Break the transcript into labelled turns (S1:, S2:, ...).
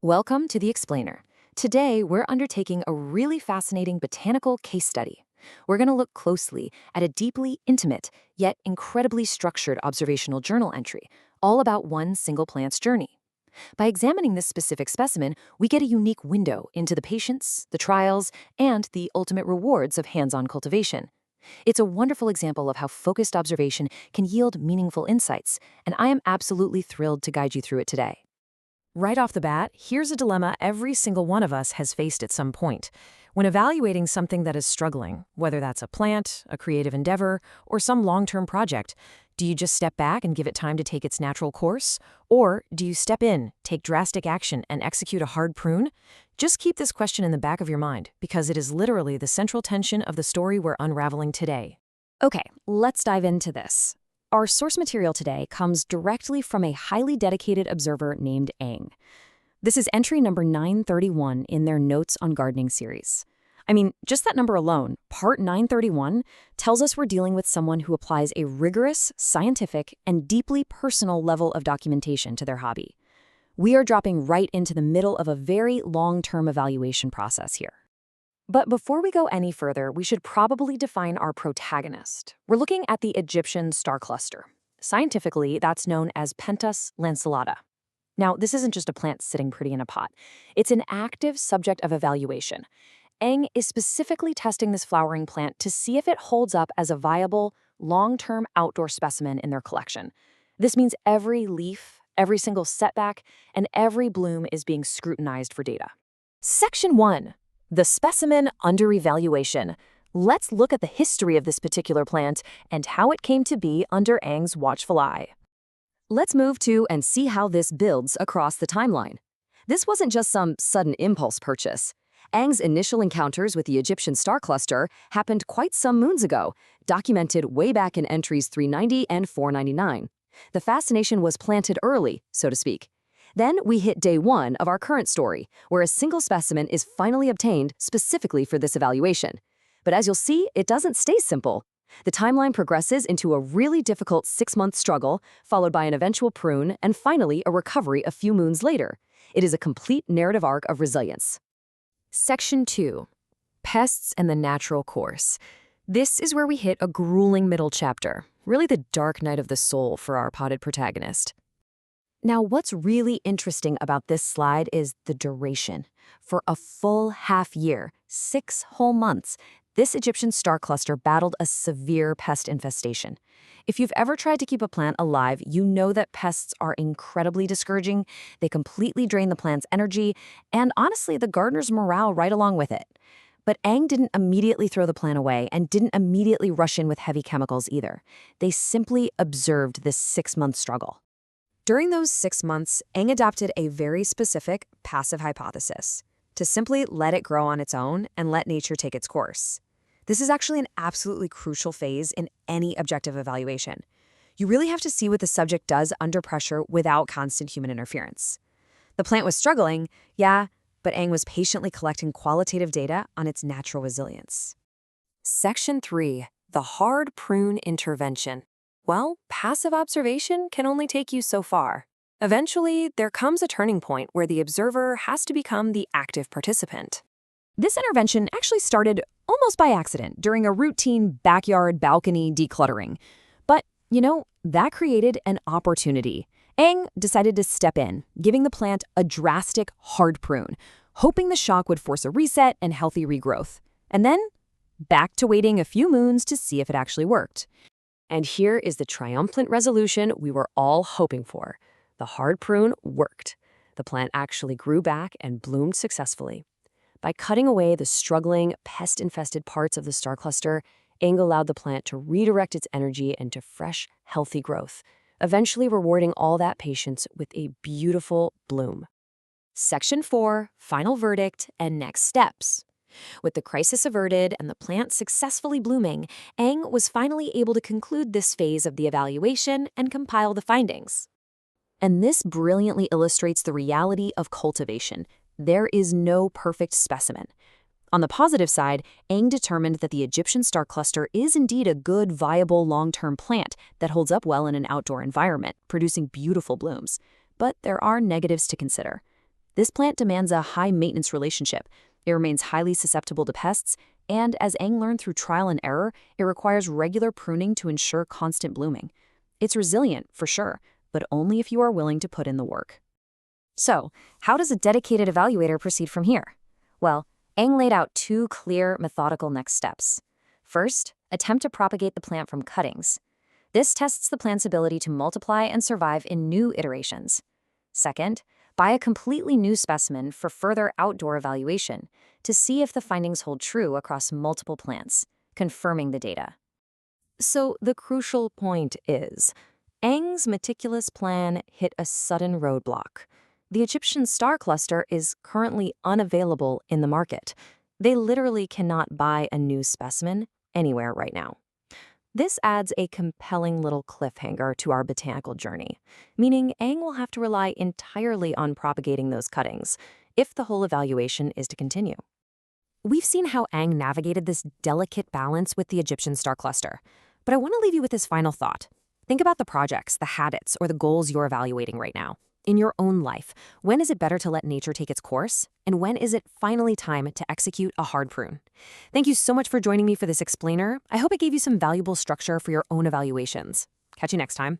S1: Welcome to the Explainer. Today, we're undertaking a really fascinating botanical case study. We're going to look closely at a deeply intimate, yet incredibly structured observational journal entry, all about one single plant's journey. By examining this specific specimen, we get a unique window into the patience, the trials, and the ultimate rewards of hands-on cultivation. It's a wonderful example of how focused observation can yield meaningful insights, and I am absolutely thrilled to guide you through it today.
S2: Right off the bat, here's a dilemma every single one of us has faced at some point. When evaluating something that is struggling, whether that's a plant, a creative endeavor, or some long-term project, do you just step back and give it time to take its natural course? Or do you step in, take drastic action, and execute a hard prune? Just keep this question in the back of your mind, because it is literally the central tension of the story we're unraveling today.
S3: Okay, let's dive into this. Our source material today comes directly from a highly dedicated observer named Eng. This is entry number 931 in their Notes on Gardening series. I mean, just that number alone, part 931, tells us we're dealing with someone who applies a rigorous, scientific, and deeply personal level of documentation to their hobby. We are dropping right into the middle of a very long-term evaluation process here.
S1: But before we go any further, we should probably define our protagonist. We're looking at the Egyptian Starcluster. Scientifically, that's known as pentas-lanceolata. Now, this isn't just a plant sitting pretty in a pot. It's an active subject of evaluation. Eng is specifically testing this flowering plant to see if it holds up as a viable, long-term outdoor specimen in their collection. This means every leaf, every single setback, and every bloom is being scrutinized for data.
S3: Section 1. The specimen under evaluation. Let's look at the history of this particular plant and how it came to be under Eng's watchful eye. Let's move to and see how this builds across the timeline. This wasn't just some sudden impulse purchase. Eng's initial encounters with the Egyptian Starcluster happened quite some moons ago, documented way back in entries 390 and 499. The fascination was planted early, so to speak. Then we hit day 1 of our current story, where a single specimen is finally obtained specifically for this evaluation. But as you'll see, it doesn't stay simple. The timeline progresses into a really difficult 6-month struggle, followed by an eventual prune, and finally a recovery a few moons later. It is a complete narrative arc of resilience.
S1: Section 2. Pests and the natural course. This is where we hit a grueling middle chapter, really the dark night of the soul for our potted protagonist. Now, what's really interesting about this slide is the duration. For a full half year, 6 whole months, this Egyptian Starcluster battled a severe pest infestation. If you've ever tried to keep a plant alive, you know that pests are incredibly discouraging. They completely drain the plant's energy, and honestly, the gardener's morale right along with it. But Eng didn't immediately throw the plant away and didn't immediately rush in with heavy chemicals either. They simply observed this 6-month struggle. During those 6 months, Eng adopted a very specific passive hypothesis, to simply let it grow on its own and let nature take its course. This is actually an absolutely crucial phase in any objective evaluation. You really have to see what the subject does under pressure without constant human interference. The plant was struggling, yeah, but Eng was patiently collecting qualitative data on its natural resilience. Section 3. The hard prune intervention. Well, passive observation can only take you so far. Eventually, there comes a turning point where the observer has to become the active participant.
S3: This intervention actually started almost by accident during a routine backyard balcony decluttering. But, that created an opportunity. Eng decided to step in, giving the plant a drastic hard prune, hoping the shock would force a reset and healthy regrowth. And then, back to waiting a few moons to see if it actually worked. And here is the triumphant resolution we were all hoping for. The hard prune worked. The plant actually grew back and bloomed successfully. By cutting away the struggling, pest-infested parts of the Starcluster, Eng allowed the plant to redirect its energy into fresh, healthy growth, eventually rewarding all that patience with a beautiful bloom. Section 4, final verdict and next steps. With the crisis averted and the plant successfully blooming, Eng was finally able to conclude this phase of the evaluation and compile the findings. And this brilliantly illustrates the reality of cultivation. There is no perfect specimen. On the positive side, Eng determined that the Egyptian Starcluster is indeed a good, viable long-term plant that holds up well in an outdoor environment, producing beautiful blooms. But there are negatives to consider. This plant demands a high-maintenance relationship. It remains highly susceptible to pests, and as Eng learned through trial and error, it requires regular pruning to ensure constant blooming. It's resilient, for sure, but only if you are willing to put in the work.
S1: So, how does a dedicated evaluator proceed from here? Well, Eng laid out 2 clear, methodical next steps. First, attempt to propagate the plant from cuttings. This tests the plant's ability to multiply and survive in new iterations. Second, buy a completely new specimen for further outdoor evaluation to see if the findings hold true across multiple plants, confirming the data. So the crucial point is, Eng's meticulous plan hit a sudden roadblock. The Egyptian Starcluster is currently unavailable in the market. They literally cannot buy a new specimen anywhere right now. This adds a compelling little cliffhanger to our botanical journey, meaning Eng will have to rely entirely on propagating those cuttings if the whole evaluation is to continue. We've seen how Eng navigated this delicate balance with the Egyptian Starcluster, but I want to leave you with this final thought. Think about the projects, the habits, or the goals you're evaluating right now. In your own life, when is it better to let nature take its course? And when is it finally time to execute a hard prune? Thank you so much for joining me for this explainer. I hope it gave you some valuable structure for your own evaluations. Catch you next time.